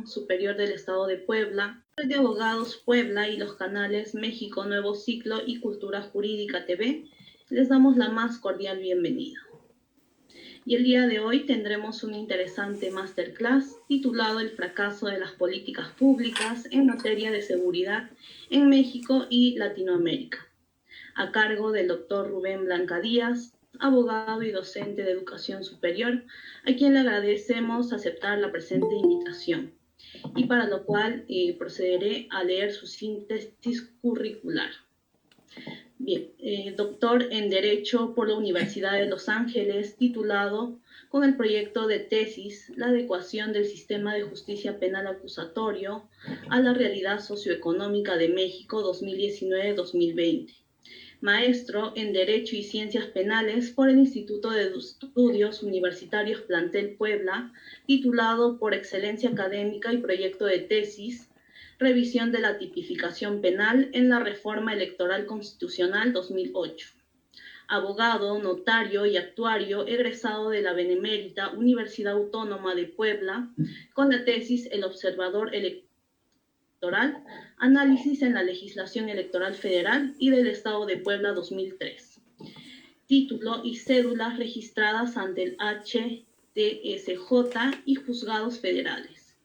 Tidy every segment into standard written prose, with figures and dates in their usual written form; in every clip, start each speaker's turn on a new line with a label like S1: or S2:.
S1: Superior del Estado de Puebla, Red de Abogados Puebla y los canales México Nuevo Ciclo y Cultura Jurídica TV, les damos la más cordial bienvenida. Y el día de hoy tendremos un interesante masterclass titulado El fracaso de las políticas públicas en materia de seguridad en México y Latinoamérica, a cargo del doctor Rubén Blanca Díaz, abogado y docente de educación superior, a quien le agradecemos aceptar la presente invitación, y para lo cual procederé a leer su síntesis curricular. Bien, doctor en Derecho por la Universidad de Los Ángeles, titulado con el proyecto de tesis La adecuación del sistema de justicia penal acusatorio a la realidad socioeconómica de México 2019-2020. Maestro en Derecho y Ciencias Penales por el Instituto de Estudios Universitarios Plantel Puebla, titulado por Excelencia Académica y Proyecto de Tesis, Revisión de la tipificación penal en la Reforma Electoral Constitucional 2008. Abogado, notario y actuario egresado de la Benemérita Universidad Autónoma de Puebla, con la tesis El Observador Electoral, Análisis en la Legislación Electoral Federal y del Estado de Puebla 2003. Título y cédulas registradas ante el HTSJ y juzgados federales.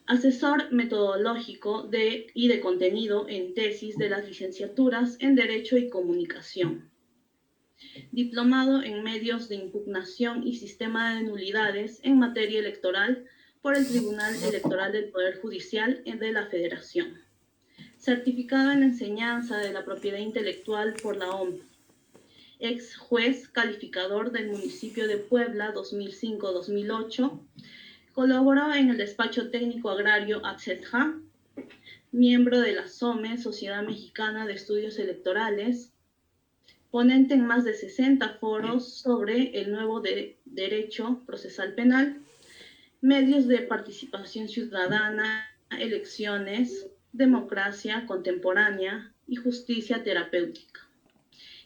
S1: Asesor metodológico y de contenido en tesis de las licenciaturas en Derecho y Comunicación. Diplomado en Medios de Impugnación y Sistema de Nulidades en materia electoral por el Tribunal Electoral del Poder Judicial de la Federación. Certificado en Enseñanza de la Propiedad Intelectual por la OMP. Ex juez calificador del municipio de Puebla 2005-2008. Colaboró en el Despacho Técnico Agrario AXETJA. Miembro de la SOME, Sociedad Mexicana de Estudios Electorales. Ponente en más de 60 foros sobre el nuevo derecho procesal penal, medios de participación ciudadana, elecciones, democracia contemporánea y justicia terapéutica.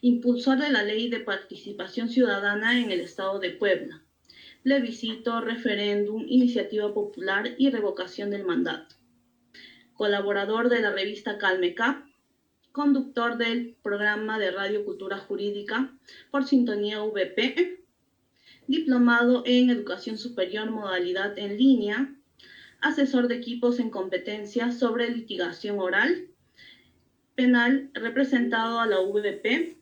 S1: Impulsor de la Ley de Participación Ciudadana en el Estado de Puebla. Plebiscito, referéndum, iniciativa popular y revocación del mandato. Colaborador de la revista Calmecap. Conductor del programa de Radio Cultura Jurídica por Sintonía VP. Diplomado en Educación Superior modalidad en línea, asesor de equipos en competencias sobre litigación oral, penal representado a la VP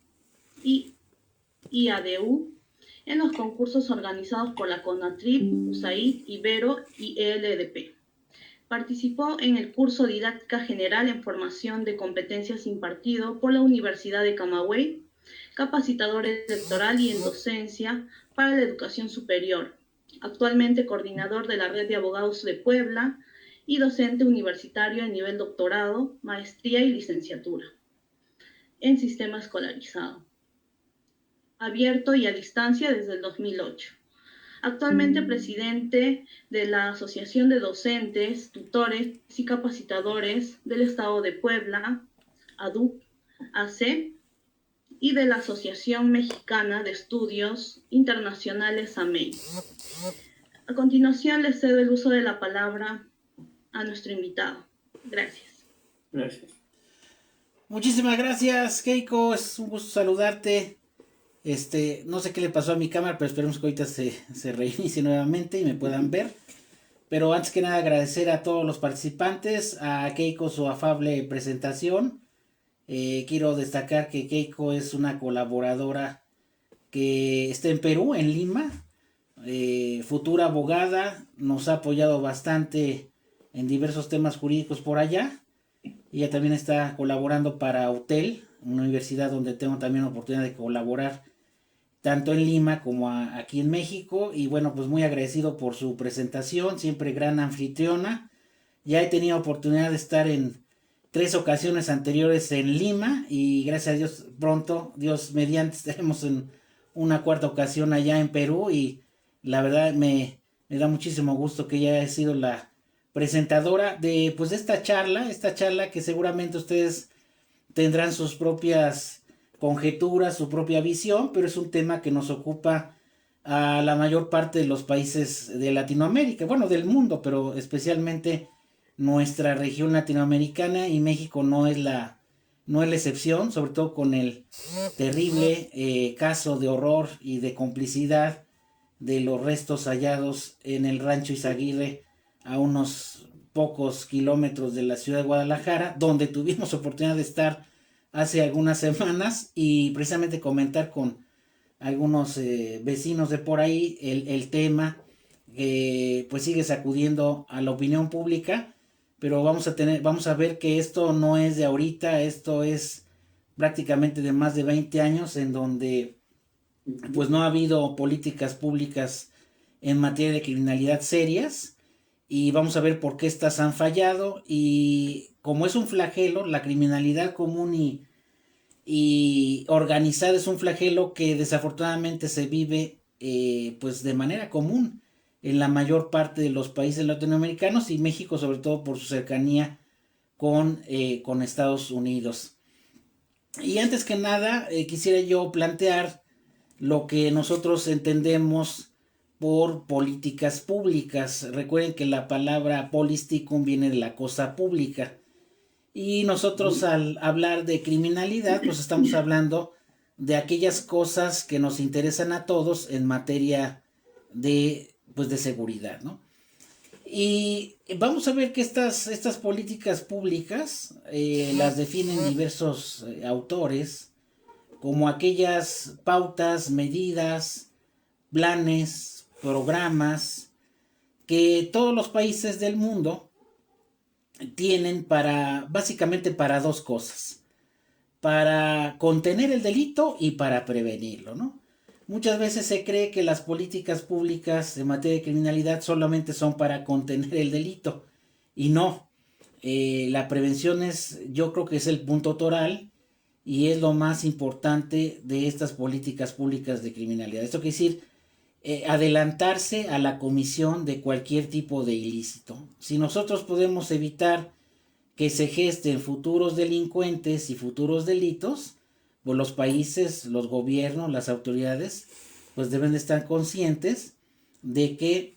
S1: y IADU en los concursos organizados por la CONATRIP, USAID, Ibero y ELDP. Participó en el curso Didáctica General en Formación de Competencias impartido por la Universidad de Camagüey, capacitador electoral y en docencia para la educación superior, actualmente coordinador de la Red de Abogados de Puebla y docente universitario a nivel doctorado, maestría y licenciatura en sistema escolarizado, abierto y a distancia desde el 2008. Actualmente presidente de la Asociación de Docentes, Tutores y Capacitadores del Estado de Puebla, ADUC, AC, y de la Asociación Mexicana de Estudios Internacionales, AMEI. A continuación, le cedo el uso de la palabra a nuestro invitado. Gracias.
S2: Gracias.
S3: Muchísimas gracias, Keiko. Es un gusto saludarte. No sé qué le pasó a mi cámara, pero esperemos que ahorita se reinicie nuevamente y me puedan ver. Pero antes que nada agradecer a todos los participantes, a Keiko su afable presentación. Quiero destacar que Keiko es una colaboradora que está en Perú, en Lima, futura abogada, nos ha apoyado bastante en diversos temas jurídicos por allá. Ella también está colaborando para UTEL, una universidad donde tengo también la oportunidad de colaborar tanto en Lima como aquí en México. Y bueno, pues muy agradecido por su presentación, siempre gran anfitriona. Ya he tenido oportunidad de estar en 3 ocasiones anteriores en Lima y gracias a Dios pronto, Dios mediante, estaremos en una 4ª ocasión allá en Perú. Y la verdad me da muchísimo gusto que ella haya sido la presentadora de pues esta charla que seguramente ustedes tendrán sus propias conjeturas, su propia visión, pero es un tema que nos ocupa a la mayor parte de los países de Latinoamérica, bueno, del mundo, pero especialmente nuestra región latinoamericana, y México no es la excepción, sobre todo con el terrible caso de horror y de complicidad de los restos hallados en el rancho Izaguirre, a unos pocos kilómetros de la ciudad de Guadalajara, donde tuvimos oportunidad de estar hace algunas semanas y precisamente comentar con algunos vecinos de por ahí el tema que pues sigue sacudiendo a la opinión pública, pero vamos a ver que esto no es de ahorita, esto es prácticamente de más de 20 años en donde pues no ha habido políticas públicas en materia de criminalidad serias, y vamos a ver por qué estas han fallado. Y como es un flagelo, la criminalidad común y organizada es un flagelo que desafortunadamente se vive pues de manera común en la mayor parte de los países latinoamericanos, y México sobre todo por su cercanía con Estados Unidos. Y antes que nada quisiera yo plantear lo que nosotros entendemos por políticas públicas. Recuerden que la palabra polisticum viene de la cosa pública. Y nosotros al hablar de criminalidad, pues estamos hablando de aquellas cosas que nos interesan a todos en materia pues de seguridad, ¿no? Y vamos a ver que estas políticas públicas las definen diversos autores como aquellas pautas, medidas, planes, programas que todos los países del mundo tienen básicamente para dos cosas: para contener el delito y para prevenirlo, ¿no? Muchas veces se cree que las políticas públicas en materia de criminalidad solamente son para contener el delito, y no. La prevención yo creo que es el punto toral y es lo más importante de estas políticas públicas de criminalidad. Esto quiere decir adelantarse a la comisión de cualquier tipo de ilícito. Si nosotros podemos evitar que se gesten futuros delincuentes y futuros delitos, pues los países, los gobiernos, las autoridades, pues deben de estar conscientes de que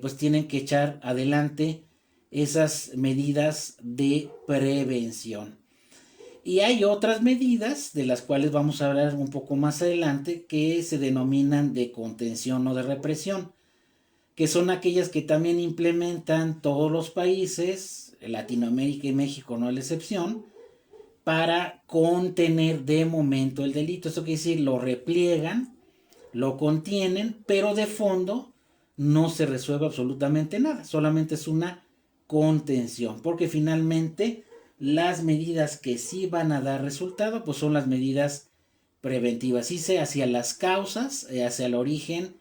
S3: pues tienen que echar adelante esas medidas de prevención. Y hay otras medidas de las cuales vamos a hablar un poco más adelante, que se denominan de contención o de represión, que son aquellas que también implementan todos los países, Latinoamérica y México no es la excepción, para contener de momento el delito. Esto quiere decir, lo repliegan, lo contienen, pero de fondo no se resuelve absolutamente nada, solamente es una contención, porque finalmente las medidas que sí van a dar resultado pues son las medidas preventivas, y sea hacia las causas, hacia el origen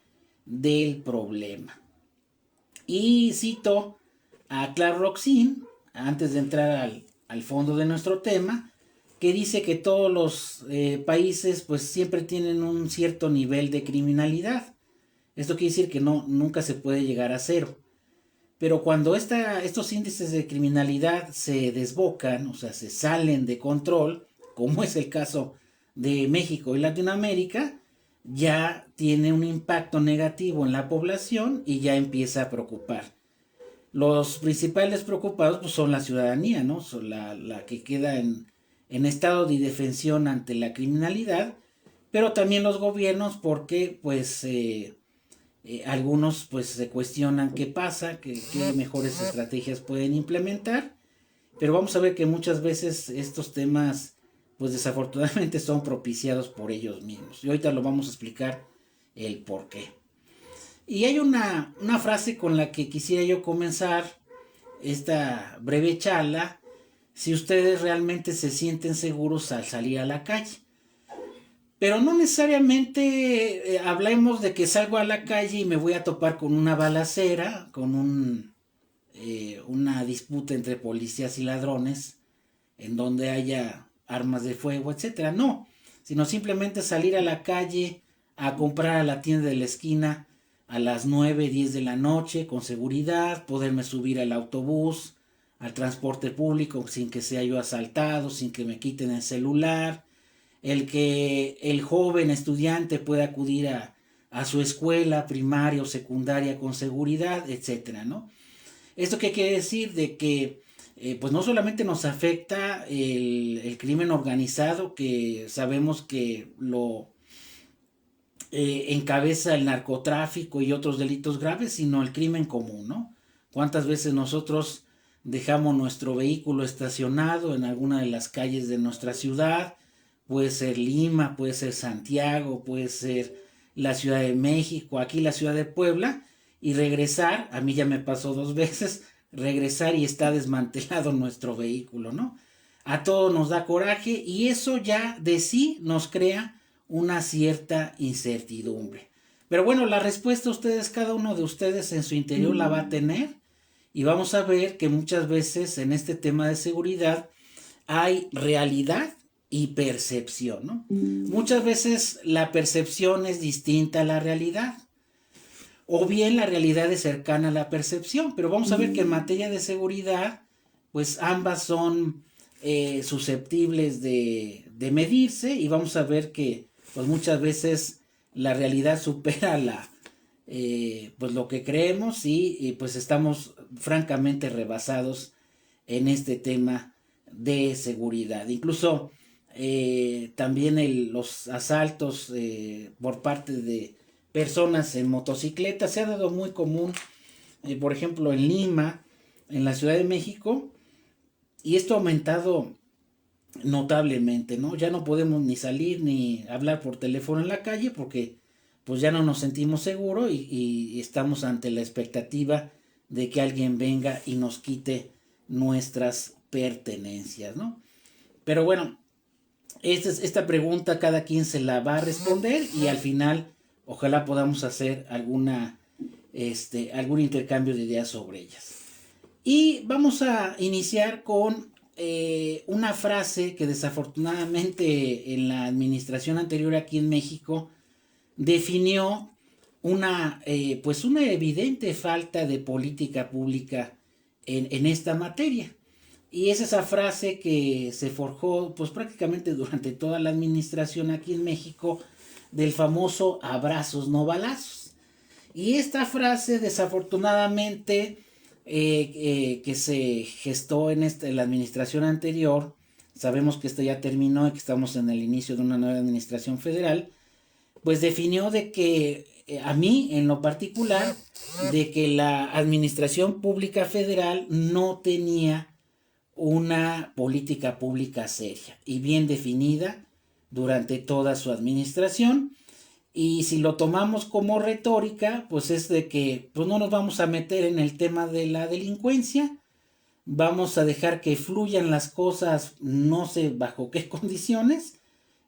S3: del problema. Y cito a Clark Roxin, antes de entrar al fondo de nuestro tema, que dice que todos los países pues siempre tienen un cierto nivel de criminalidad. Esto quiere decir que nunca se puede llegar a cero. Pero cuando estos índices de criminalidad se desbocan, o sea, se salen de control, como es el caso de México y Latinoamérica, ya tiene un impacto negativo en la población y ya empieza a preocupar. Los principales preocupados pues, son la ciudadanía, ¿no? Son la que queda en estado de indefensión ante la criminalidad, pero también los gobiernos, porque pues algunos pues se cuestionan qué pasa, qué mejores estrategias pueden implementar, pero vamos a ver que muchas veces estos temas pues desafortunadamente son propiciados por ellos mismos, y ahorita lo vamos a explicar el por qué. Y hay una frase con la que quisiera yo comenzar esta breve charla: si ustedes realmente se sienten seguros al salir a la calle. Pero no necesariamente hablemos de que salgo a la calle y me voy a topar con una balacera, con una disputa entre policías y ladrones, en donde haya armas de fuego, etcétera. No, sino simplemente salir a la calle a comprar a la tienda de la esquina a las 9, 10 de la noche con seguridad, poderme subir al autobús, al transporte público sin que sea yo asaltado, sin que me quiten el celular, el que el joven estudiante pueda acudir a a su escuela primaria o secundaria con seguridad, etcétera, ¿no? ¿Esto qué quiere decir? De que pues no solamente nos afecta el crimen organizado, que sabemos que lo encabeza el narcotráfico y otros delitos graves, sino el crimen común, ¿no? ¿Cuántas veces nosotros dejamos nuestro vehículo estacionado en alguna de las calles de nuestra ciudad? Puede ser Lima, puede ser Santiago, puede ser la Ciudad de México, aquí la Ciudad de Puebla, y regresar, a mí ya me pasó 2 veces, regresar y está desmantelado nuestro vehículo, ¿no? A todos nos da coraje y eso ya de sí nos crea una cierta incertidumbre. Pero bueno, la respuesta ustedes, cada uno de ustedes en su interior la va a tener y vamos a ver que muchas veces en este tema de seguridad hay realidad y percepción, ¿no? Muchas veces la percepción es distinta a la realidad, o bien la realidad es cercana a la percepción, pero vamos a ver que en materia de seguridad, pues ambas son susceptibles de medirse y vamos a ver que pues muchas veces la realidad supera pues lo que creemos y pues estamos francamente rebasados en este tema de seguridad. Incluso también los asaltos por parte de personas en motocicletas se ha dado muy común, por ejemplo en Lima, en la Ciudad de México, y esto ha aumentado notablemente, ¿no? Ya no podemos ni salir ni hablar por teléfono en la calle porque pues ya no nos sentimos seguros y estamos ante la expectativa de que alguien venga y nos quite nuestras pertenencias, ¿no? Pero bueno, esta pregunta cada quien se la va a responder y al final ojalá podamos hacer algún intercambio de ideas sobre ellas. Y vamos a iniciar con una frase que desafortunadamente en la administración anterior aquí en México definió pues una evidente falta de política pública en esta materia. Y es esa frase que se forjó pues prácticamente durante toda la administración aquí en México del famoso abrazos no balazos. Y esta frase desafortunadamente que se gestó en la administración anterior, sabemos que esto ya terminó y que estamos en el inicio de una nueva administración federal, pues definió de que a mí en lo particular, de que la administración pública federal no tenía una política pública seria y bien definida durante toda su administración. Y si lo tomamos como retórica, pues es de que pues no nos vamos a meter en el tema de la delincuencia, vamos a dejar que fluyan las cosas, no sé bajo qué condiciones,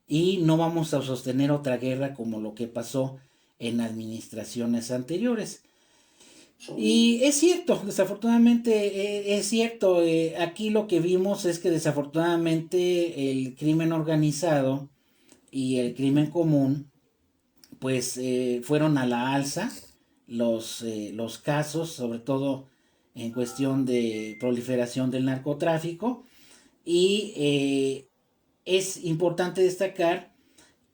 S3: y no vamos a sostener otra guerra como lo que pasó en administraciones anteriores. Y es cierto, desafortunadamente es cierto, aquí lo que vimos es que desafortunadamente el crimen organizado y el crimen común pues fueron a la alza los casos, sobre todo en cuestión de proliferación del narcotráfico, y es importante destacar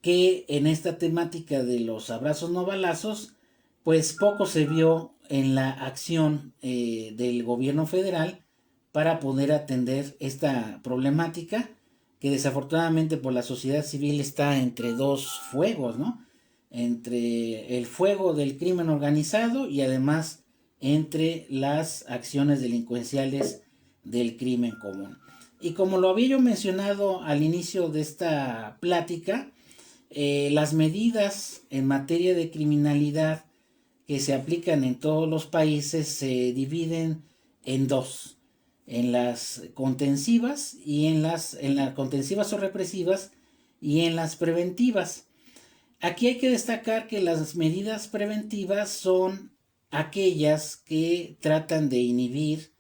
S3: que en esta temática de los abrazos no balazos, pues poco se vio en la acción del gobierno federal para poder atender esta problemática que desafortunadamente por la sociedad civil está entre dos fuegos, ¿no? Entre el fuego del crimen organizado y además entre las acciones delincuenciales del crimen común. Y como lo había yo mencionado al inicio de esta plática, las medidas en materia de criminalidad que se aplican en todos los países se dividen en dos, en las contensivas y en las contensivas o represivas y en las preventivas. Aquí hay que destacar que las medidas preventivas son aquellas que tratan de inhibir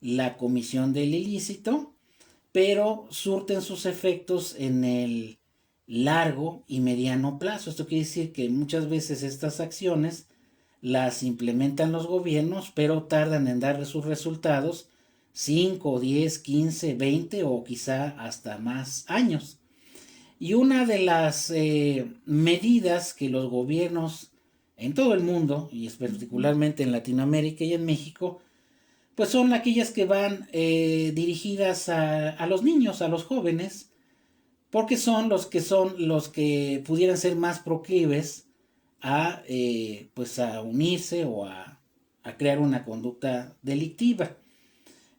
S3: la comisión del ilícito, pero surten sus efectos en el largo y mediano plazo. Esto quiere decir que muchas veces estas acciones las implementan los gobiernos, pero tardan en dar sus resultados 5, 10, 15, 20 o quizá hasta más años. Y una de las medidas que los gobiernos en todo el mundo, y es particularmente en Latinoamérica y en México, pues son aquellas que van dirigidas a los niños, a los jóvenes, porque son los que pudieran ser más proclives pues a unirse o a crear una conducta delictiva.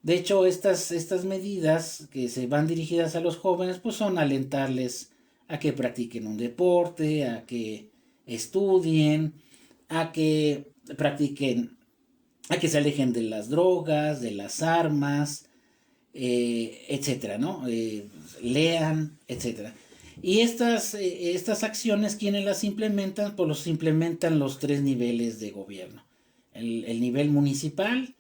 S3: De hecho, estas medidas que se van dirigidas a los jóvenes, pues son alentarles a que practiquen un deporte, a que estudien, a que practiquen, a que se alejen de las drogas, de las armas, etcétera, ¿no? Lean, etcétera. Y estas acciones, ¿quiénes las implementan? Pues los implementan los tres niveles de gobierno. El nivel municipal,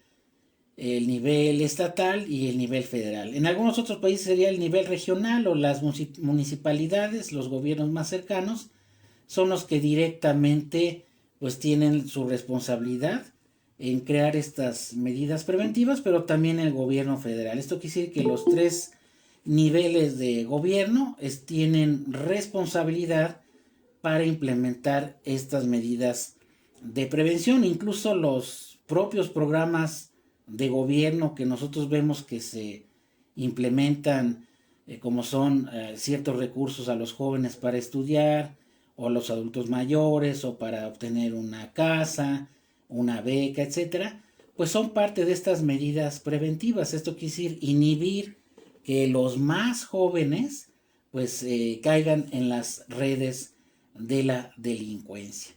S3: el nivel estatal y el nivel federal. En algunos otros países sería el nivel regional o las municipalidades, los gobiernos más cercanos, son los que directamente pues tienen su responsabilidad en crear estas medidas preventivas, pero también el gobierno federal. Esto quiere decir que los tres niveles de gobierno tienen responsabilidad para implementar estas medidas de prevención. Incluso los propios programas de gobierno que nosotros vemos que se implementan, como son ciertos recursos a los jóvenes para estudiar, o a los adultos mayores, o para obtener una casa, una beca, etcétera, pues son parte de estas medidas preventivas. Esto quiere decir inhibir que los más jóvenes pues caigan en las redes de la delincuencia.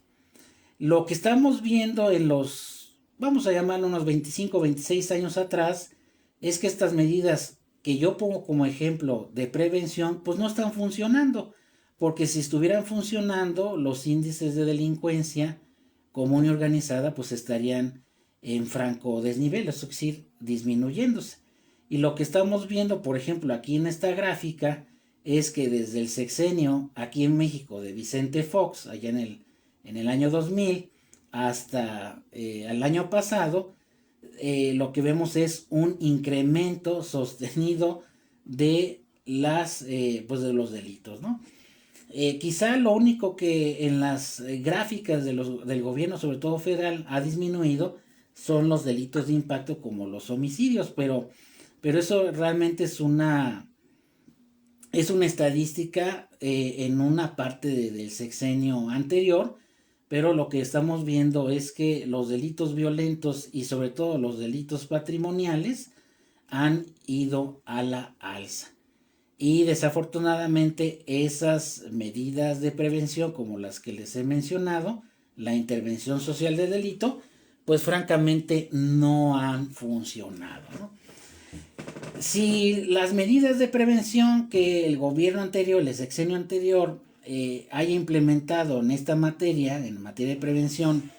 S3: Lo que estamos viendo en los, vamos a llamarlo unos 25, 26 años atrás, es que estas medidas que yo pongo como ejemplo de prevención, pues no están funcionando, porque si estuvieran funcionando, los índices de delincuencia común y organizada, pues estarían en franco desnivel, es decir, disminuyéndose. Y lo que estamos viendo, por ejemplo, aquí en esta gráfica, es que desde el sexenio aquí en México de Vicente Fox, allá en el año 2000, hasta el año pasado, lo que vemos es un incremento sostenido de pues de los delitos, ¿no? Quizá lo único que en las gráficas del gobierno, sobre todo federal, ha disminuido son los delitos de impacto como los homicidios, pero eso realmente es una estadística en una parte del sexenio anterior, pero lo que estamos viendo es que los delitos violentos y sobre todo los delitos patrimoniales han ido a la alza. Y desafortunadamente esas medidas de prevención como las que les he mencionado, la intervención social de delito, pues francamente no han funcionado, ¿no? Si las medidas de prevención que el gobierno anterior, el sexenio anterior, haya implementado en esta materia, en materia de prevención,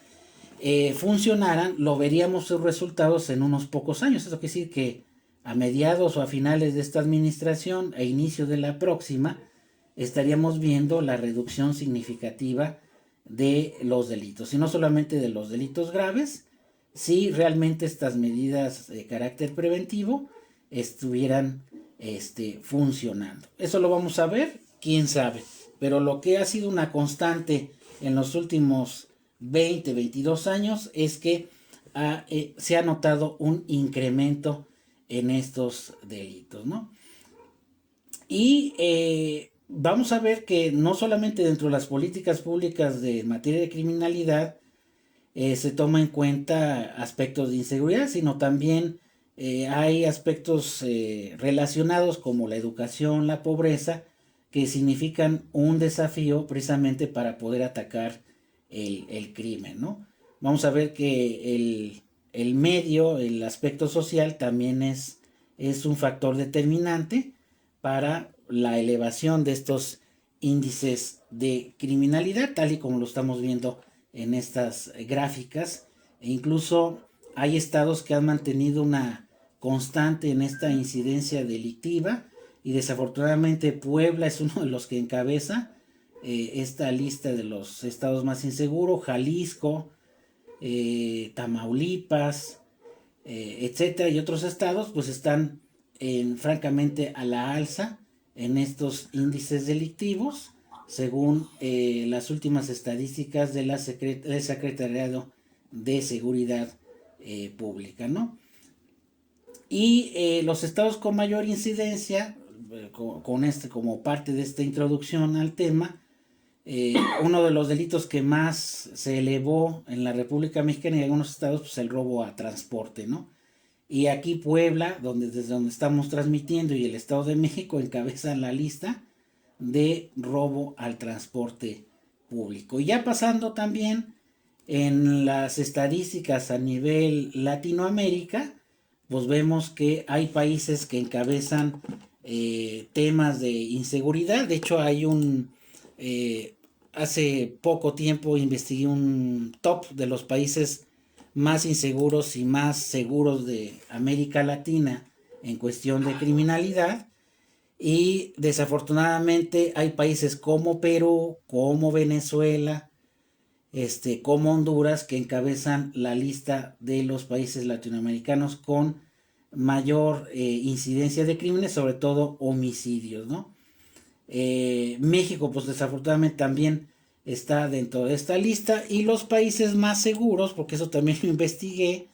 S3: funcionaran, lo veríamos sus resultados en unos pocos años. Eso quiere decir que a mediados o a finales de esta administración, a inicio de la próxima, estaríamos viendo la reducción significativa de los delitos. Y no solamente de los delitos graves, si realmente estas medidas de carácter preventivo estuvieran funcionando. Eso lo vamos a ver, quién sabe. Pero lo que ha sido una constante en los últimos 20, 22 años es que se ha notado un incremento en estos delitos, ¿no? Y vamos a ver que no solamente dentro de las políticas públicas de materia de criminalidad se toma en cuenta aspectos de inseguridad, sino también hay aspectos relacionados como la educación, la pobreza, que significan un desafío precisamente para poder atacar el crimen, ¿no? Vamos a ver que el medio, el aspecto social también es un factor determinante para la elevación de estos índices de criminalidad, tal y como lo estamos viendo en estas gráficas. E incluso hay estados que han mantenido una constante en esta incidencia delictiva, y desafortunadamente Puebla es uno de los que encabeza esta lista de los estados más inseguros. Jalisco, Tamaulipas, etcétera, y otros estados pues están francamente a la alza en estos índices delictivos, según las últimas estadísticas de del Secretariado de Seguridad Pública, ¿no? Y los estados con mayor incidencia, como parte de esta introducción al tema, uno de los delitos que más se elevó en la República Mexicana y en algunos estados, pues el robo a transporte, ¿no? Y aquí Puebla, desde donde estamos transmitiendo, y el Estado de México encabezan la lista de robo al transporte público. Y ya pasando también en las estadísticas a nivel Latinoamérica, pues vemos que hay países que encabezan temas de inseguridad. De hecho, hay hace poco tiempo investigué un top de los países más inseguros y más seguros de América Latina en cuestión de criminalidad. Y desafortunadamente hay países como Perú, como Venezuela, como Honduras, que encabezan la lista de los países latinoamericanos con mayor incidencia de crímenes, sobre todo homicidios, ¿no? México, pues desafortunadamente también está dentro de esta lista. Y los países más seguros, porque eso también lo investigué,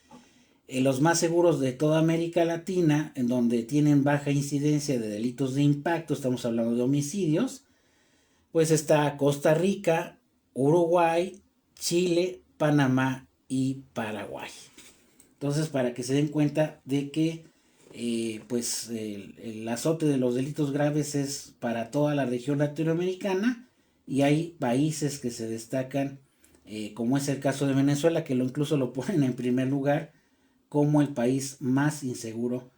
S3: los más seguros de toda América Latina, en donde tienen baja incidencia de delitos de impacto, estamos hablando de homicidios, pues está Costa Rica, Uruguay, Chile, Panamá y Paraguay. Entonces, para que se den cuenta de que pues el azote de los delitos graves es para toda la región latinoamericana, y hay países que se destacan, como es el caso de Venezuela, que incluso lo ponen en primer lugar como el país más inseguro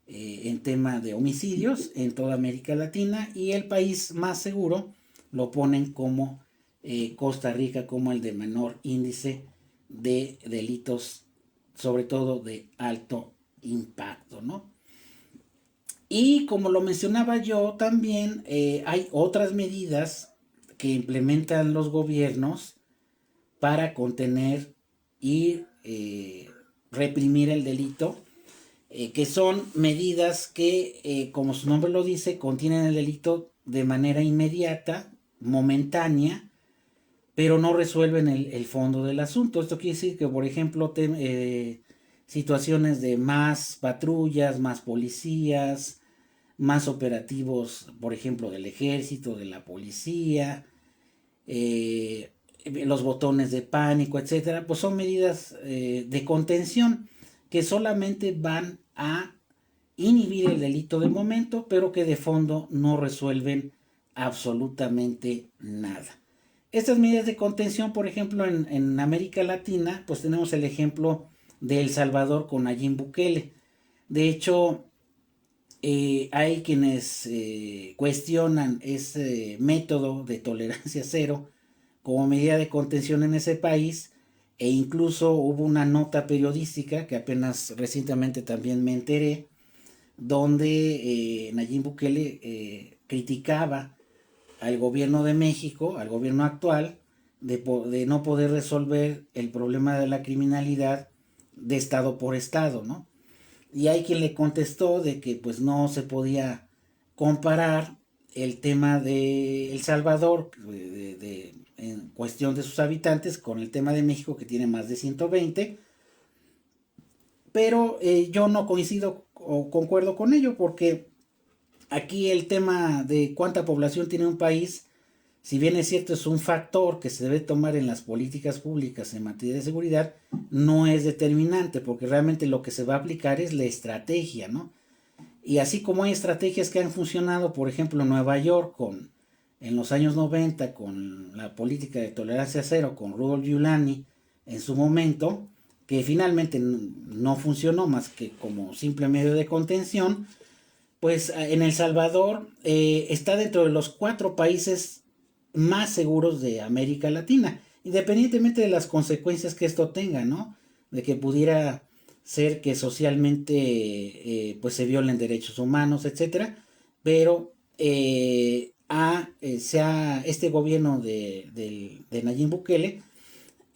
S3: en tema de homicidios en toda América Latina, y el país más seguro lo ponen como Costa Rica, como el de menor índice de delitos, sobre todo de alto impacto, ¿no? Y como lo mencionaba yo también, hay otras medidas que implementan los gobiernos para contener y reprimir el delito, que son medidas que, como su nombre lo dice, contienen el delito de manera inmediata, momentánea, pero no resuelven el fondo del asunto. Esto quiere decir que, por ejemplo, situaciones de más patrullas, más policías, más operativos, por ejemplo, del ejército, de la policía, los botones de pánico, etcétera, pues son medidas de contención que solamente van a inhibir el delito de momento, pero que de fondo no resuelven absolutamente nada. Estas medidas de contención, por ejemplo, en América Latina, pues tenemos el ejemplo de El Salvador con Nayib Bukele. De hecho, hay quienes cuestionan ese método de tolerancia cero como medida de contención en ese país, e incluso hubo una nota periodística que apenas recientemente también me enteré, donde Nayib Bukele criticaba al gobierno de México, al gobierno actual, de no poder resolver el problema de la criminalidad de estado por estado, ¿no? Y hay quien le contestó de que pues no se podía comparar el tema de El Salvador en cuestión de sus habitantes con el tema de México, que tiene más de 120, pero yo no coincido o concuerdo con ello, porque aquí el tema de cuánta población tiene un país, si bien es cierto, es un factor que se debe tomar en las políticas públicas en materia de seguridad, no es determinante, porque realmente lo que se va a aplicar es la estrategia, ¿no? Y así como hay estrategias que han funcionado, por ejemplo, en Nueva York en los años 90 con la política de tolerancia cero, con Rudolph Giuliani en su momento, que finalmente no funcionó más que como simple medio de contención, pues en El Salvador está dentro de los 4 países más seguros de América Latina, independientemente de las consecuencias que esto tenga, ¿no? De que pudiera ser que socialmente pues se violen derechos humanos, etcétera, pero este gobierno de Nayib Bukele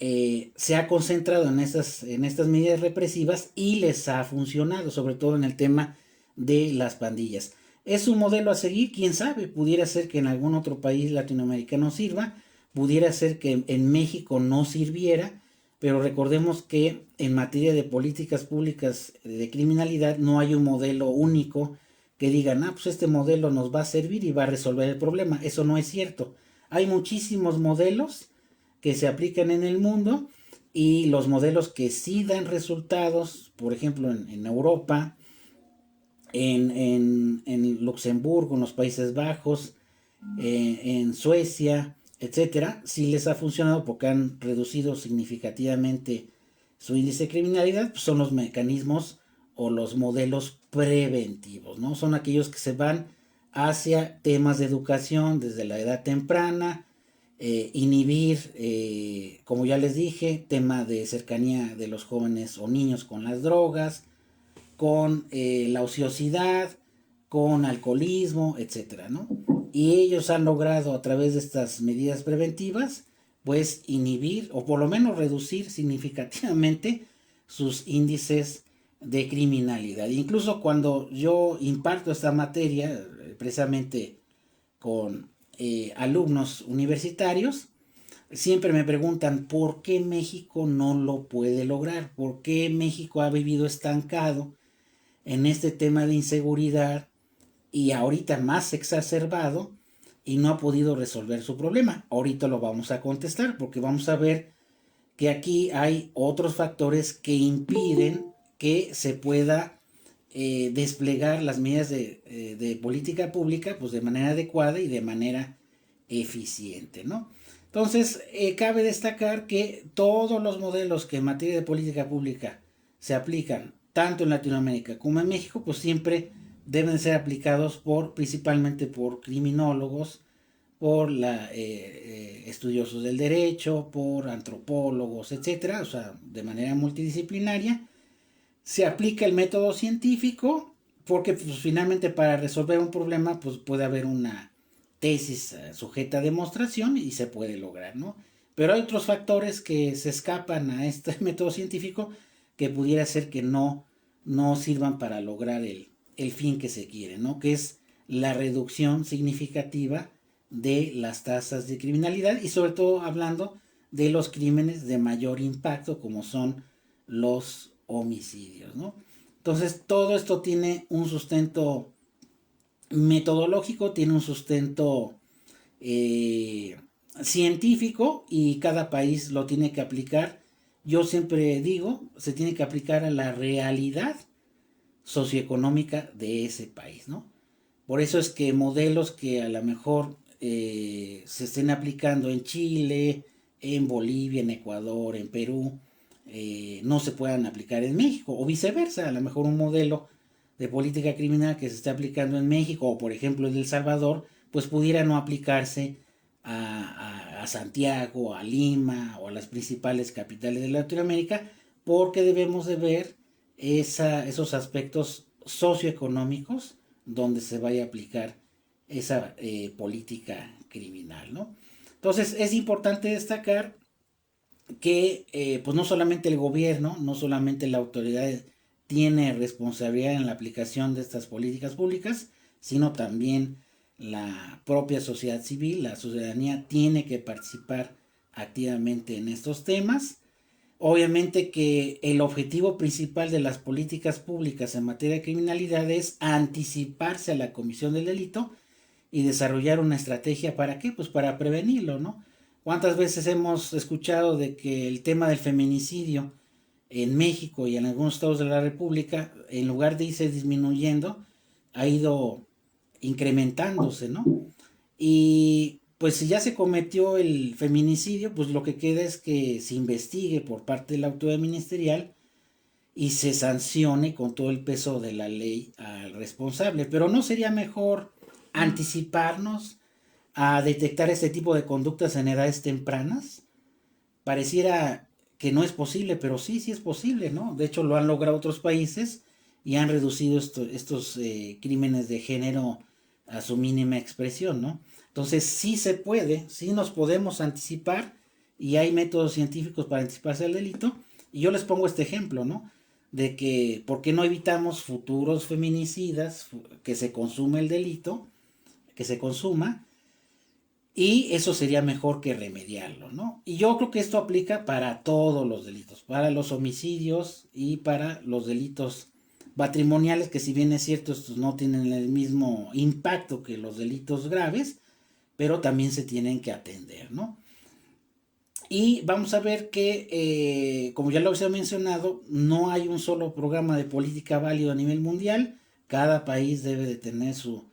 S3: se ha concentrado en estas medidas represivas y les ha funcionado, sobre todo en el tema de las pandillas. Es un modelo a seguir, quién sabe, pudiera ser que en algún otro país latinoamericano sirva, pudiera ser que en México no sirviera, pero recordemos que en materia de políticas públicas de criminalidad no hay un modelo único que digan, pues este modelo nos va a servir y va a resolver el problema. Eso no es cierto. Hay muchísimos modelos que se aplican en el mundo y los modelos que sí dan resultados, por ejemplo en Europa, en Luxemburgo, en los Países Bajos, en Suecia, etcétera, sí les ha funcionado porque han reducido significativamente su índice de criminalidad, pues son los mecanismos o los modelos preventivos, ¿no? Son aquellos que se van hacia temas de educación desde la edad temprana, inhibir, como ya les dije, tema de cercanía de los jóvenes o niños con las drogas, con la ociosidad, con alcoholismo, etcétera, ¿no? Y ellos han logrado a través de estas medidas preventivas, pues inhibir o por lo menos reducir significativamente sus índices de criminalidad. Incluso cuando yo imparto esta materia, precisamente con alumnos universitarios, siempre me preguntan por qué México no lo puede lograr, por qué México ha vivido estancado en este tema de inseguridad y ahorita más exacerbado y no ha podido resolver su problema. Ahorita lo vamos a contestar porque vamos a ver que aquí hay otros factores que impiden que se pueda desplegar las medidas de política pública pues de manera adecuada y de manera eficiente, ¿no? Entonces, cabe destacar que todos los modelos que en materia de política pública se aplican tanto en Latinoamérica como en México, pues siempre deben ser aplicados principalmente por criminólogos, por estudiosos del derecho, por antropólogos, etcétera, o sea, de manera multidisciplinaria. Se aplica el método científico porque pues, finalmente para resolver un problema pues puede haber una tesis sujeta a demostración y se puede lograr, ¿no? Pero hay otros factores que se escapan a este método científico que pudiera ser que no sirvan para lograr el fin que se quiere, ¿no? Que es la reducción significativa de las tasas de criminalidad y sobre todo hablando de los crímenes de mayor impacto como son los homicidios, ¿no? Entonces todo esto tiene un sustento metodológico, tiene un sustento científico y cada país lo tiene que aplicar. Yo siempre digo, se tiene que aplicar a la realidad socioeconómica de ese país, ¿no? Por eso es que modelos que a lo mejor se estén aplicando en Chile, en Bolivia, en Ecuador, en Perú, no se puedan aplicar en México o viceversa. A lo mejor un modelo de política criminal que se esté aplicando en México o por ejemplo en El Salvador, pues pudiera no aplicarse a Santiago, a Lima o a las principales capitales de Latinoamérica, porque debemos de ver esos aspectos socioeconómicos donde se vaya a aplicar esa política criminal, ¿no? Entonces es importante destacar que pues no solamente el gobierno, no solamente la autoridad tiene responsabilidad en la aplicación de estas políticas públicas, sino también la propia sociedad civil, la ciudadanía tiene que participar activamente en estos temas. Obviamente que el objetivo principal de las políticas públicas en materia de criminalidad es anticiparse a la comisión del delito y desarrollar una estrategia para qué, pues para prevenirlo, ¿no? ¿Cuántas veces hemos escuchado de que el tema del feminicidio en México y en algunos estados de la República, en lugar de irse disminuyendo, ha ido incrementándose, ¿no? Y pues si ya se cometió el feminicidio, pues lo que queda es que se investigue por parte de la autoridad ministerial y se sancione con todo el peso de la ley al responsable. Pero ¿no sería mejor anticiparnos a detectar este tipo de conductas en edades tempranas? Pareciera que no es posible, pero sí es posible, ¿no? De hecho lo han logrado otros países y han reducido estos crímenes de género a su mínima expresión, ¿no? Entonces sí se puede, sí nos podemos anticipar y hay métodos científicos para anticiparse al delito. Y yo les pongo este ejemplo, ¿no? de que por qué no evitamos futuros feminicidas, que se consume el delito, que se consuma, y eso sería mejor que remediarlo, ¿no? Y yo creo que esto aplica para todos los delitos, para los homicidios y para los delitos patrimoniales, que si bien es cierto, estos no tienen el mismo impacto que los delitos graves, pero también se tienen que atender, ¿no? Y vamos a ver que, como ya lo había mencionado, no hay un solo programa de política válido a nivel mundial. Cada país debe de tener su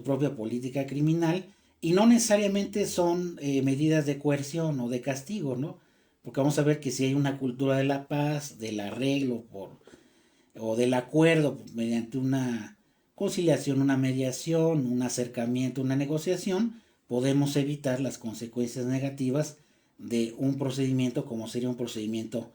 S3: propia política criminal y no necesariamente son medidas de coerción o de castigo, ¿no? Porque vamos a ver que si hay una cultura de la paz, del arreglo o del acuerdo mediante una conciliación, una mediación, un acercamiento, una negociación, podemos evitar las consecuencias negativas de un procedimiento como sería un procedimiento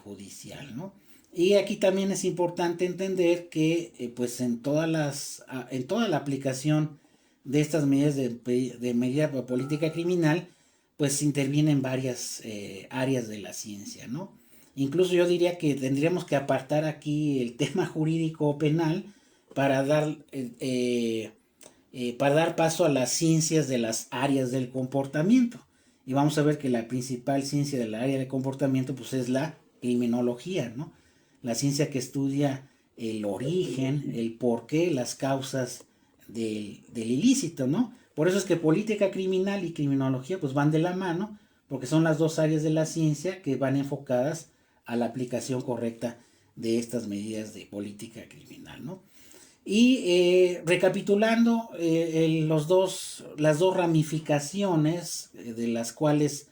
S3: judicial, ¿no? Y aquí también es importante entender que pues en toda la aplicación de estas medidas de medida política criminal, pues intervienen varias áreas de la ciencia, ¿no? Incluso yo diría que tendríamos que apartar aquí el tema jurídico penal para para dar paso a las ciencias de las áreas del comportamiento. Y vamos a ver que la principal ciencia del área del comportamiento pues es la criminología, ¿no? La ciencia que estudia el origen, el porqué, las causas del ilícito, ¿no? Por eso es que política criminal y criminología pues van de la mano, porque son las dos áreas de la ciencia que van enfocadas a la aplicación correcta de estas medidas de política criminal, ¿no? Y recapitulando las dos ramificaciones de las cuales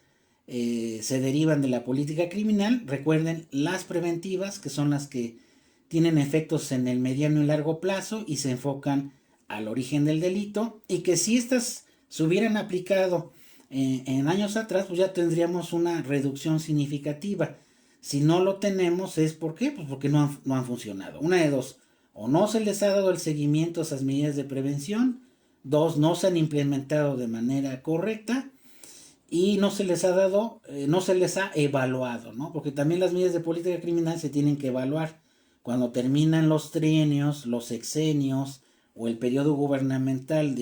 S3: se derivan de la política criminal, recuerden las preventivas, que son las que tienen efectos en el mediano y largo plazo y se enfocan al origen del delito, y que si estas se hubieran aplicado en años atrás, pues ya tendríamos una reducción significativa. Si no lo tenemos, ¿es por qué? Pues porque no han funcionado. Una de dos: o no se les ha dado el seguimiento a esas medidas de prevención; dos, no se han implementado de manera correcta; y no se les ha dado, no se les ha evaluado, ¿no? Porque también las medidas de política criminal se tienen que evaluar. Cuando terminan los trienios, los sexenios o el periodo gubernamental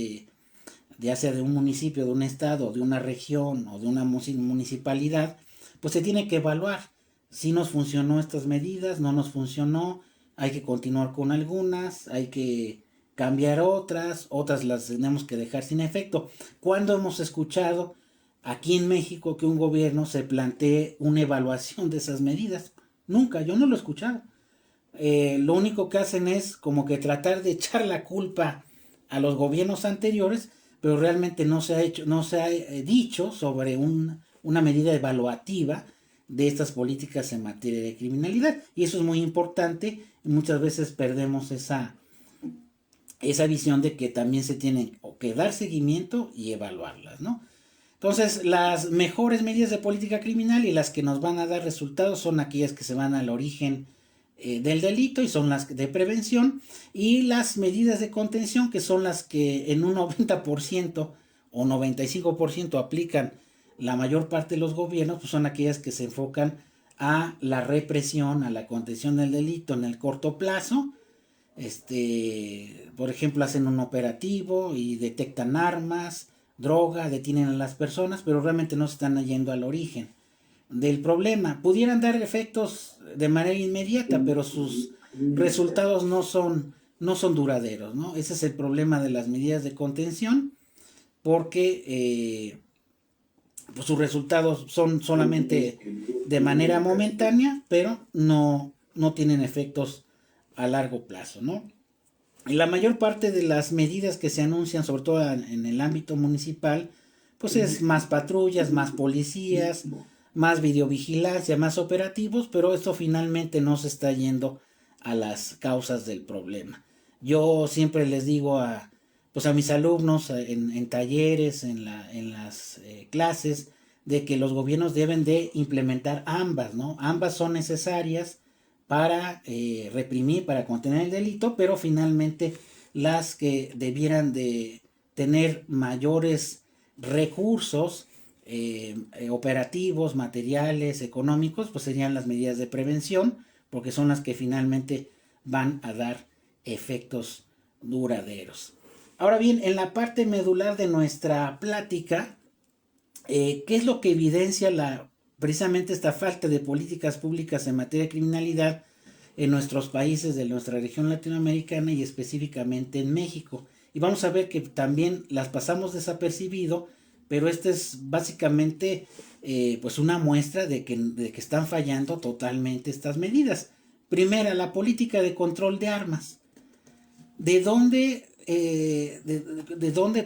S3: ya sea de un municipio, de un estado, de una región o de una municipalidad, pues se tiene que evaluar si nos funcionó estas medidas, no nos funcionó, hay que continuar con algunas, hay que cambiar otras las tenemos que dejar sin efecto. ¿Cuándo hemos escuchado aquí en México que un gobierno se plantee una evaluación de esas medidas? Nunca, yo no lo he escuchado. Lo único que hacen es como que tratar de echar la culpa a los gobiernos anteriores, pero realmente no se ha dicho sobre una medida evaluativa de estas políticas en materia de criminalidad. Y eso es muy importante, y muchas veces perdemos esa visión de que también se tienen que dar seguimiento y evaluarlas, ¿no? Entonces, las mejores medidas de política criminal y las que nos van a dar resultados son aquellas que se van al origen del delito y son las de prevención, y las medidas de contención, que son las que en un 90% o 95% aplican la mayor parte de los gobiernos, pues son aquellas que se enfocan a la represión, a la contención del delito en el corto plazo. Por ejemplo, hacen un operativo y detectan armas, droga, detienen a las personas, pero realmente no se están yendo al origen del problema. Pudieran dar efectos de manera inmediata, pero sus resultados no son duraderos, ¿no? Ese es el problema de las medidas de contención, porque pues sus resultados son solamente de manera momentánea, pero no tienen efectos a largo plazo, ¿no? La mayor parte de las medidas que se anuncian, sobre todo en el ámbito municipal, pues es más patrullas, más policías, más videovigilancia, más operativos, pero esto finalmente no se está yendo a las causas del problema. Yo siempre les digo a mis alumnos en talleres, en las clases, de que los gobiernos deben de implementar ambas, ¿no? Ambas son necesarias para reprimir, para contener el delito, pero finalmente las que debieran de tener mayores recursos operativos, materiales, económicos, pues serían las medidas de prevención, porque son las que finalmente van a dar efectos duraderos. Ahora bien, en la parte medular de nuestra plática, ¿qué es lo que evidencia precisamente esta falta de políticas públicas en materia de criminalidad en nuestros países de nuestra región latinoamericana y específicamente en México? Y vamos a ver que también las pasamos desapercibido, pero esta es básicamente pues una muestra de que están fallando totalmente estas medidas. Primera, la política de control de armas. ¿De dónde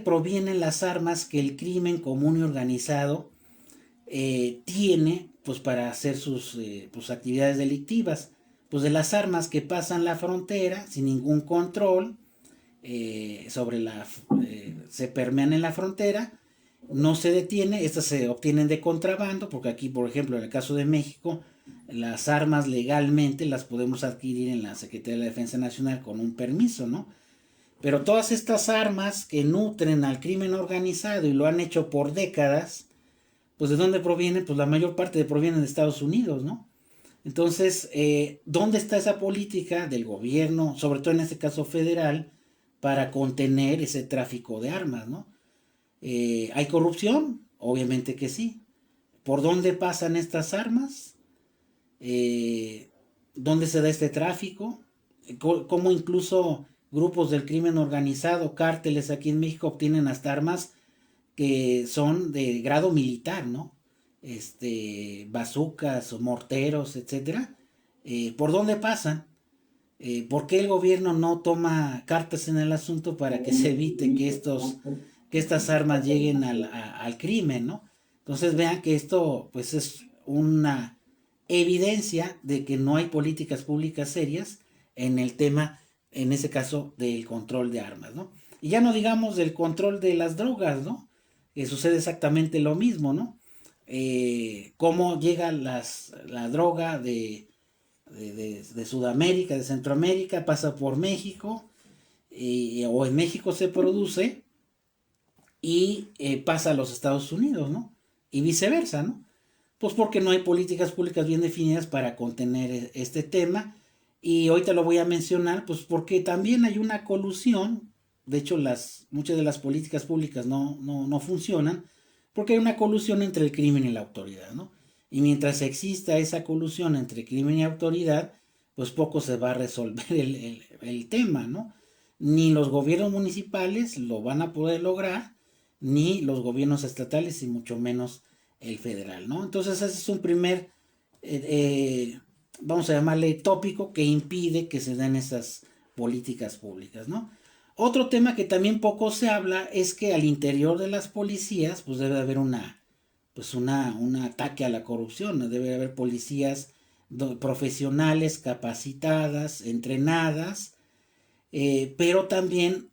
S3: provienen las armas que el crimen común y organizado tiene pues para hacer sus actividades delictivas? Pues de las armas que pasan la frontera sin ningún control, se permean en la frontera, no se detiene, estas se obtienen de contrabando, porque aquí, por ejemplo, en el caso de México, las armas legalmente las podemos adquirir en la Secretaría de la Defensa Nacional con un permiso, ¿no? Pero todas estas armas que nutren al crimen organizado y lo han hecho por décadas, pues ¿de dónde provienen? Pues la mayor parte provienen de Estados Unidos, ¿no? Entonces, ¿dónde está esa política del gobierno, sobre todo en este caso federal, para contener ese tráfico de armas, ¿no? ¿Hay corrupción? Obviamente que sí. ¿Por dónde pasan estas armas? ¿Dónde se da este tráfico? ¿Cómo incluso grupos del crimen organizado, cárteles aquí en México obtienen hasta armas que son de grado militar, ¿no? Bazucas o morteros, etcétera? ¿Por dónde pasan? ¿Por qué el gobierno no toma cartas en el asunto para que se evite que estas armas lleguen al crimen, ¿no? Entonces vean que esto pues es una evidencia de que no hay políticas públicas serias en el tema, en ese caso, del control de armas, ¿no? Y ya no digamos del control de las drogas, ¿no? Que sucede exactamente lo mismo, ¿no? Cómo llega la droga de Sudamérica, de Centroamérica, pasa por México, o en México se produce y pasa a los Estados Unidos, ¿no? Y viceversa, ¿no? Pues porque no hay políticas públicas bien definidas para contener este tema. Y ahorita lo voy a mencionar, pues porque también hay una colusión. De hecho, muchas de las políticas públicas no funcionan porque hay una colusión entre el crimen y la autoridad, ¿no? Y mientras exista esa colusión entre crimen y autoridad, pues poco se va a resolver el tema, ¿no? Ni los gobiernos municipales lo van a poder lograr, ni los gobiernos estatales y mucho menos el federal, ¿no? Entonces ese es un primer, vamos a llamarle tópico, que impide que se den esas políticas públicas, ¿no? Otro tema que también poco se habla es que al interior de las policías pues debe haber un ataque a la corrupción, debe haber policías profesionales, capacitadas, entrenadas, pero también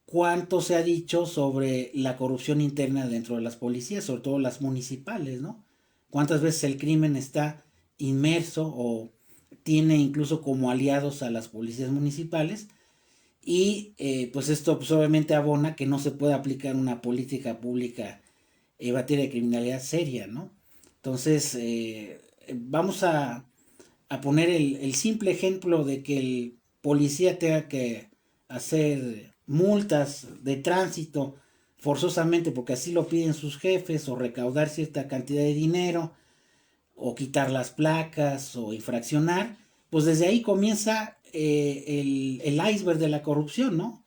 S3: cuánto se ha dicho sobre la corrupción interna dentro de las policías, sobre todo las municipales, ¿no? Cuántas veces el crimen está inmerso o tiene incluso como aliados a las policías municipales, y pues esto pues obviamente abona que no se puede aplicar una política pública en materia de criminalidad seria, ¿no? Entonces, vamos a poner el simple ejemplo de que el policía tenga que hacer multas de tránsito forzosamente porque así lo piden sus jefes, o recaudar cierta cantidad de dinero, o quitar las placas, o infraccionar, pues desde ahí comienza el iceberg de la corrupción, ¿no?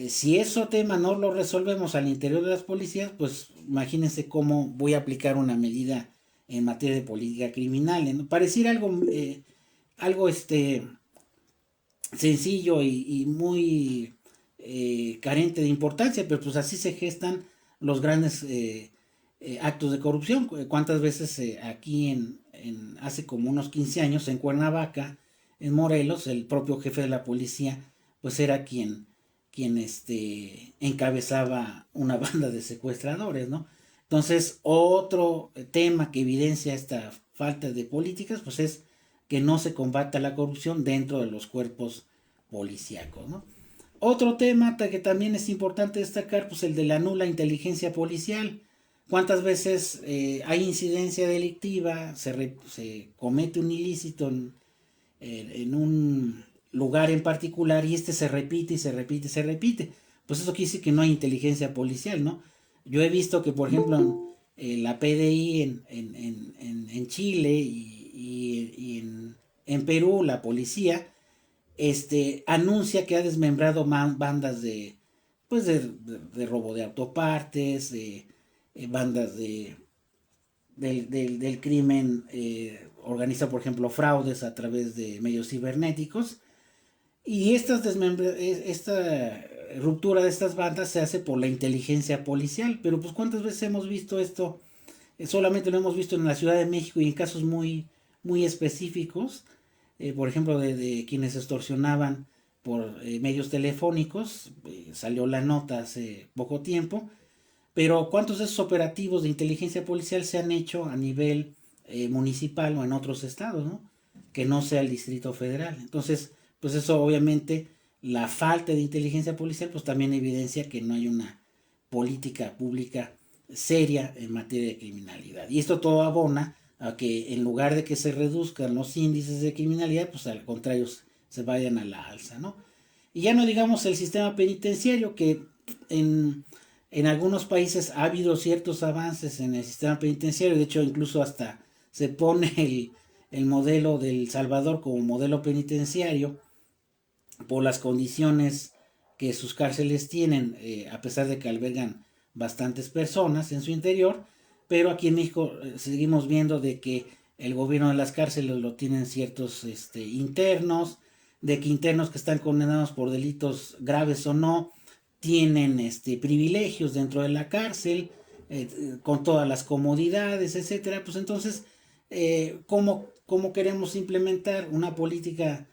S3: Si ese tema no lo resolvemos al interior de las policías, pues imagínense cómo voy a aplicar una medida en materia de política criminal, ¿no? Pareciera algo sencillo y muy carente de importancia, pero pues así se gestan los grandes actos de corrupción. ¿Cuántas veces aquí hace como unos 15 años en Cuernavaca, en Morelos, el propio jefe de la policía pues era quien encabezaba una banda de secuestradores, ¿no? Entonces, otro tema que evidencia esta falta de políticas, pues es que no se combata la corrupción dentro de los cuerpos policíacos, ¿no? Otro tema que también es importante destacar, pues el de la nula inteligencia policial. ¿Cuántas veces hay incidencia delictiva, se comete un ilícito en un lugar en particular y este se repite y se repite y se repite. Pues eso quiere decir que no hay inteligencia policial, ¿no? Yo he visto que, por ejemplo, la PDI en Chile y en Perú, la policía, anuncia que ha desmembrado bandas de robo de autopartes, bandas del crimen, organiza, por ejemplo, fraudes a través de medios cibernéticos. Y esta ruptura de estas bandas se hace por la inteligencia policial. Pero pues ¿cuántas veces hemos visto esto? Solamente lo hemos visto en la Ciudad de México y en casos muy, muy específicos. Por ejemplo, de quienes extorsionaban por medios telefónicos. Salió la nota hace poco tiempo. Pero ¿cuántos de esos operativos de inteligencia policial se han hecho a nivel municipal o en otros estados, ¿no? Que no sea el Distrito Federal. Entonces, pues eso obviamente, la falta de inteligencia policial, pues también evidencia que no hay una política pública seria en materia de criminalidad. Y esto todo abona a que en lugar de que se reduzcan los índices de criminalidad, pues al contrario se vayan a la alza, ¿no? Y ya no digamos el sistema penitenciario, que en algunos países ha habido ciertos avances en el sistema penitenciario, de hecho incluso hasta se pone el modelo del Salvador como modelo penitenciario por las condiciones que sus cárceles tienen, a pesar de que albergan bastantes personas en su interior, pero aquí en México seguimos viendo de que el gobierno de las cárceles lo tienen ciertos internos, de que internos que están condenados por delitos graves o no, tienen privilegios dentro de la cárcel, con todas las comodidades, etcétera. Pues entonces, ¿cómo queremos implementar una política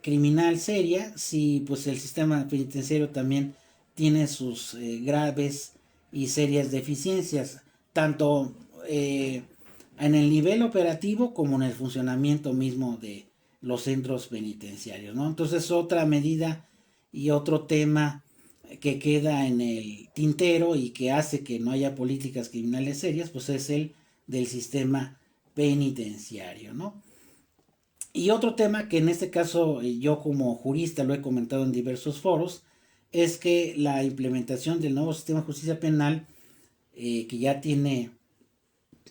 S3: criminal seria si pues el sistema penitenciario también tiene sus graves y serias deficiencias, tanto en el nivel operativo como en el funcionamiento mismo de los centros penitenciarios, ¿no? Entonces, otra medida y otro tema que queda en el tintero y que hace que no haya políticas criminales serias, pues es el del sistema penitenciario, ¿no? Y otro tema que en este caso yo como jurista lo he comentado en diversos foros, es que la implementación del nuevo sistema de justicia penal, que ya tiene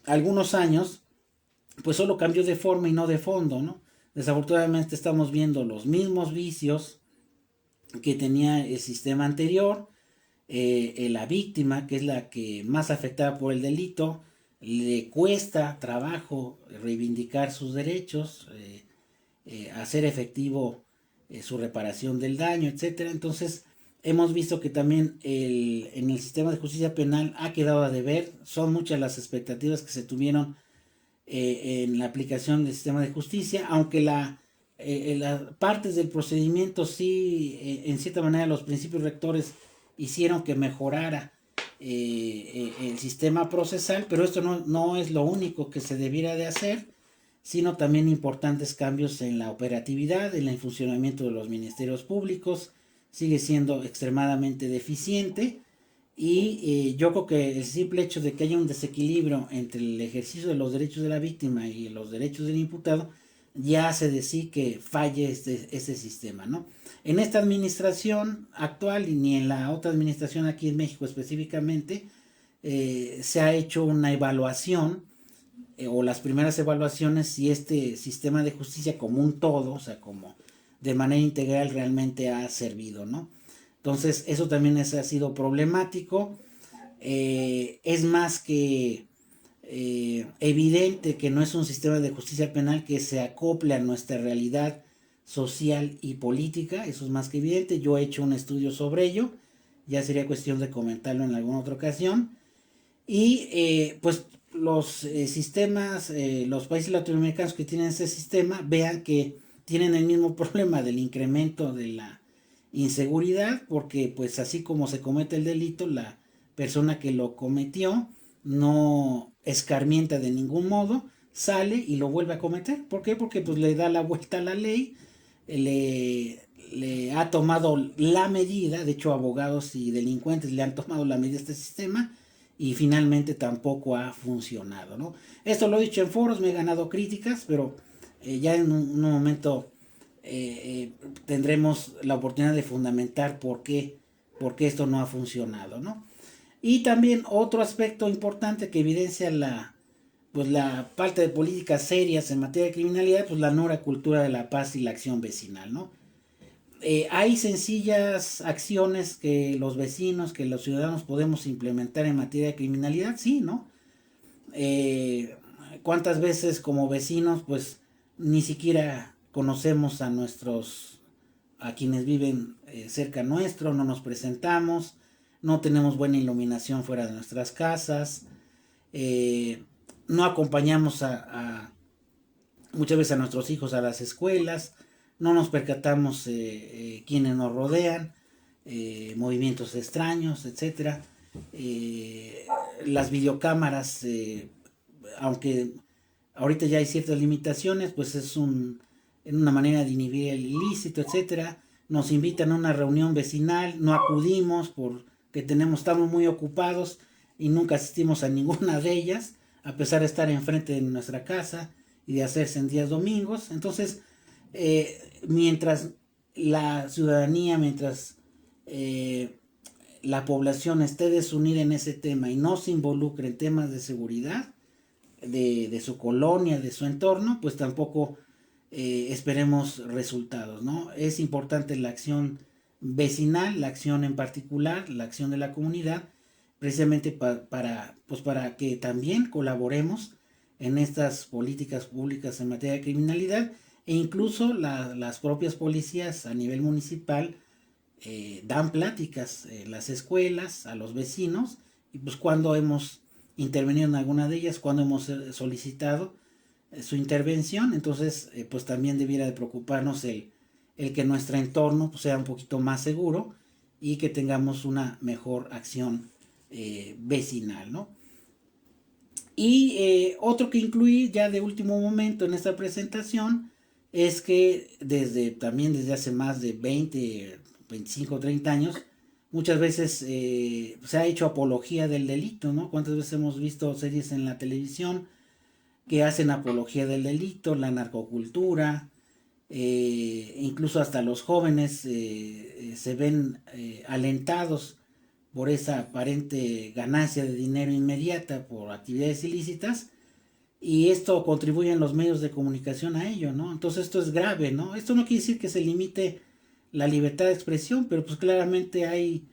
S3: algunos años, pues solo cambió de forma y no de fondo, ¿no? Desafortunadamente estamos viendo los mismos vicios que tenía el sistema anterior. La víctima, que es la que más afectada por el delito, le cuesta trabajo reivindicar sus derechos, hacer efectivo su reparación del daño, etcétera. Entonces, hemos visto que también en el sistema de justicia penal ha quedado a deber. Son muchas las expectativas que se tuvieron en la aplicación del sistema de justicia, aunque las partes del procedimiento sí, en cierta manera, los principios rectores hicieron que mejorara el sistema procesal, pero esto no es lo único que se debiera de hacer, sino también importantes cambios en la operatividad, en el funcionamiento de los ministerios públicos. Sigue siendo extremadamente deficiente y yo creo que el simple hecho de que haya un desequilibrio entre el ejercicio de los derechos de la víctima y los derechos del imputado ya hace de sí que falle este sistema, ¿no? En esta administración actual y ni en la otra administración aquí en México específicamente se ha hecho una evaluación o las primeras evaluaciones si este sistema de justicia como un todo, o sea, como de manera integral realmente ha servido, ¿no? Entonces, eso también ha sido problemático. Es más que evidente que no es un sistema de justicia penal que se acople a nuestra realidad social y política. Eso es más que evidente. Yo he hecho un estudio sobre ello. Ya sería cuestión de comentarlo en alguna otra ocasión. Y pues los sistemas, los países latinoamericanos que tienen ese sistema, vean que tienen el mismo problema del incremento de la inseguridad, porque pues así como se comete el delito, la persona que lo cometió no escarmienta de ningún modo, sale y lo vuelve a cometer. ¿Por qué? Porque pues le da la vuelta a la ley, le ha tomado la medida, de hecho abogados y delincuentes le han tomado la medida a este sistema y finalmente tampoco ha funcionado, ¿no? Esto lo he dicho en foros, me he ganado críticas, pero ya en un momento tendremos la oportunidad de fundamentar por qué esto no ha funcionado, ¿no? Y también otro aspecto importante que evidencia pues la falta de políticas serias en materia de criminalidad, pues la nula cultura de la paz y la acción vecinal, ¿no? Hay sencillas acciones que los vecinos, que los ciudadanos podemos implementar en materia de criminalidad, sí, ¿no? Eh, ¿Cuántas veces como vecinos, pues, ni siquiera conocemos a quienes viven cerca nuestro, no nos presentamos, no tenemos buena iluminación fuera de nuestras casas, eh, no acompañamos muchas veces a nuestros hijos a las escuelas, no nos percatamos quienes nos rodean, movimientos extraños, etcétera. Las videocámaras, aunque ahorita ya hay ciertas limitaciones, pues en una manera de inhibir el ilícito, etcétera. Nos invitan a una reunión vecinal, no acudimos porque estamos muy ocupados y nunca asistimos a ninguna de ellas, a pesar de estar enfrente de nuestra casa y de hacerse en días domingos. Entonces, mientras la ciudadanía, mientras la población esté desunida en ese tema y no se involucre en temas de seguridad de su colonia, de su entorno, pues tampoco esperemos resultados, ¿no? Es importante la acción vecinal, la acción en particular, la acción de la comunidad, precisamente para que también colaboremos en estas políticas públicas en materia de criminalidad, e incluso las propias policías a nivel municipal dan pláticas en las escuelas a los vecinos, y pues cuando hemos intervenido en alguna de ellas, cuando hemos solicitado su intervención. Entonces pues también debiera de preocuparnos el que nuestro entorno pues, sea un poquito más seguro y que tengamos una mejor acción vecinal, ¿no? Y otro que incluí ya de último momento en esta presentación es que también desde hace más de 20, 25, 30 años, muchas veces se ha hecho apología del delito, ¿no? ¿Cuántas veces hemos visto series en la televisión que hacen apología del delito, la narcocultura? Incluso hasta los jóvenes se ven alentados por esa aparente ganancia de dinero inmediata por actividades ilícitas, y esto contribuye en los medios de comunicación a ello, ¿no? Entonces esto es grave, ¿no? Esto no quiere decir que se limite la libertad de expresión, pero pues claramente hay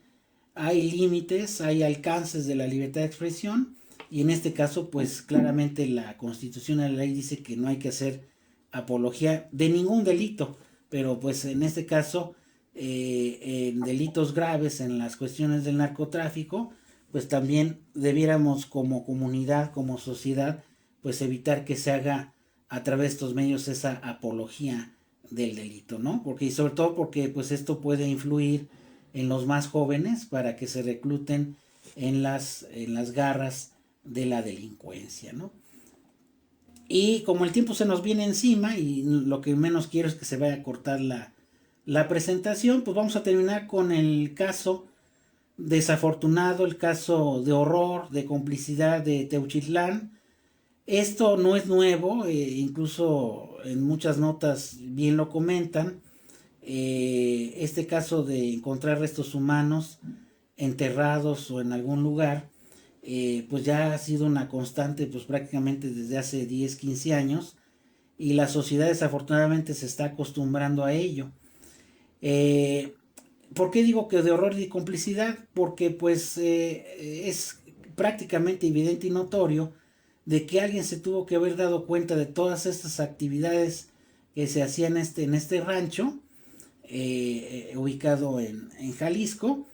S3: límites, hay alcances de la libertad de expresión, y en este caso pues claramente la Constitución y la ley dice que no hay que hacer apología de ningún delito, pero pues en este caso en delitos graves, en las cuestiones del narcotráfico, pues también debiéramos como comunidad, como sociedad, pues evitar que se haga a través de estos medios esa apología del delito, ¿no? Porque, y sobre todo porque pues esto puede influir en los más jóvenes para que se recluten en las garras de la delincuencia, ¿no? Y como el tiempo se nos viene encima y lo que menos quiero es que se vaya a cortar la presentación, pues vamos a terminar con el caso desafortunado, el caso de horror, de complicidad de Teuchitlán. Esto no es nuevo, incluso en muchas notas bien lo comentan. Este caso de encontrar restos humanos enterrados o en algún lugar, pues ya ha sido una constante pues prácticamente desde hace 10, 15 años, y la sociedad desafortunadamente se está acostumbrando a ello. ¿Por qué digo que de horror y complicidad? Porque pues es prácticamente evidente y notorio de que alguien se tuvo que haber dado cuenta de todas estas actividades que se hacían en este rancho ubicado en Jalisco,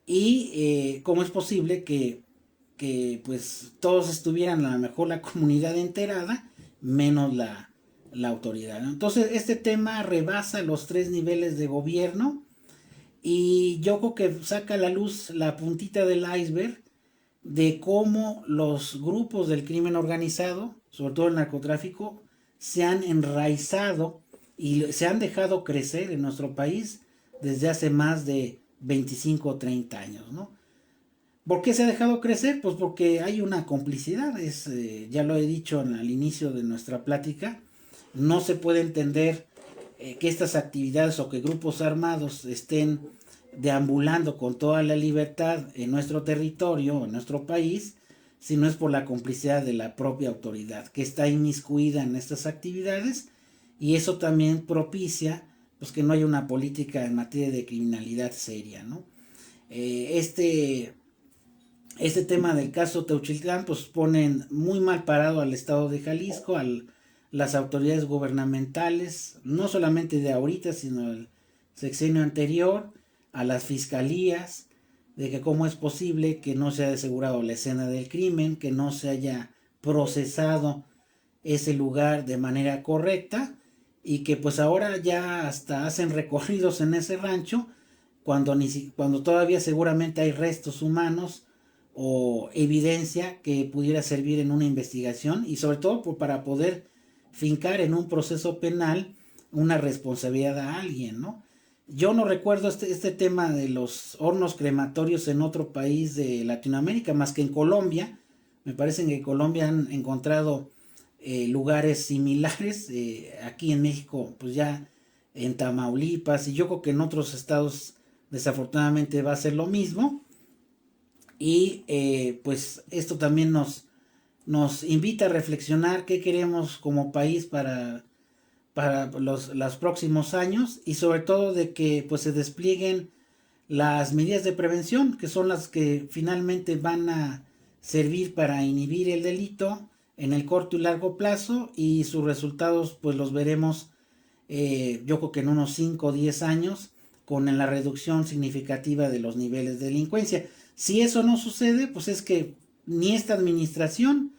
S3: y cómo es posible que pues todos estuvieran, a lo mejor la comunidad enterada, menos la autoridad, ¿no? Entonces este tema rebasa los 3 niveles de gobierno, y yo creo que saca a la luz la puntita del iceberg de cómo los grupos del crimen organizado, sobre todo el narcotráfico, se han enraizado y se han dejado crecer en nuestro país desde hace más de 25 o 30 años, ¿no? ¿Por qué se ha dejado crecer? Pues porque hay una complicidad, ya lo he dicho al inicio de nuestra plática, no se puede entender que estas actividades o que grupos armados estén deambulando con toda la libertad en nuestro territorio, en nuestro país, si no es por la complicidad de la propia autoridad que está inmiscuida en estas actividades, y eso también propicia pues que no haya una política en materia de criminalidad seria, ¿no? Este tema del caso Teuchtlán pues ponen muy mal parado al estado de Jalisco, las autoridades gubernamentales, no solamente de ahorita, sino del sexenio anterior, a las fiscalías, de que cómo es posible que no se haya asegurado la escena del crimen, que no se haya procesado ese lugar de manera correcta, y que pues ahora ya hasta hacen recorridos en ese rancho cuando todavía seguramente hay restos humanos o evidencia que pudiera servir en una investigación, y sobre todo para poder fincar en un proceso penal una responsabilidad a alguien, ¿no? Yo no recuerdo este tema de los hornos crematorios en otro país de Latinoamérica, más que en Colombia. Me parece que en Colombia han encontrado lugares similares. Aquí en México, pues ya en Tamaulipas, y yo creo que en otros estados desafortunadamente va a ser lo mismo. Y pues esto también nos invita a reflexionar qué queremos como país para los próximos años, y sobre todo de que pues se desplieguen las medidas de prevención, que son las que finalmente van a servir para inhibir el delito en el corto y largo plazo, y sus resultados pues los veremos yo creo que en unos 5 o 10 años, con la reducción significativa de los niveles de delincuencia. Si eso no sucede, pues es que ni esta administración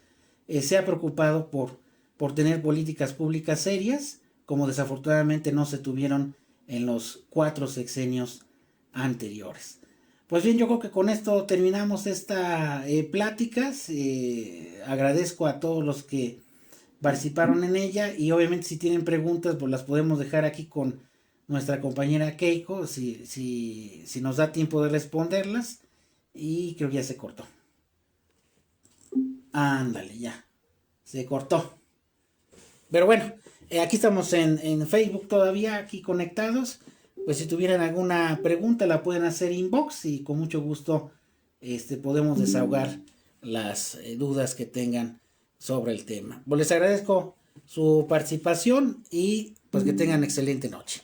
S3: se ha preocupado por tener políticas públicas serias, como desafortunadamente no se tuvieron en los 4 sexenios anteriores. Pues bien, yo creo que con esto terminamos esta plática. Agradezco a todos los que participaron en ella, y obviamente si tienen preguntas pues las podemos dejar aquí con nuestra compañera Keiko, si nos da tiempo de responderlas. Y creo que ya se cortó. Ándale, ya. Se cortó. Pero bueno, aquí estamos en Facebook todavía, aquí conectados. Pues si tuvieran alguna pregunta la pueden hacer inbox, y con mucho gusto podemos desahogar las dudas que tengan sobre el tema. Pues les agradezco su participación, y pues que tengan excelente noche.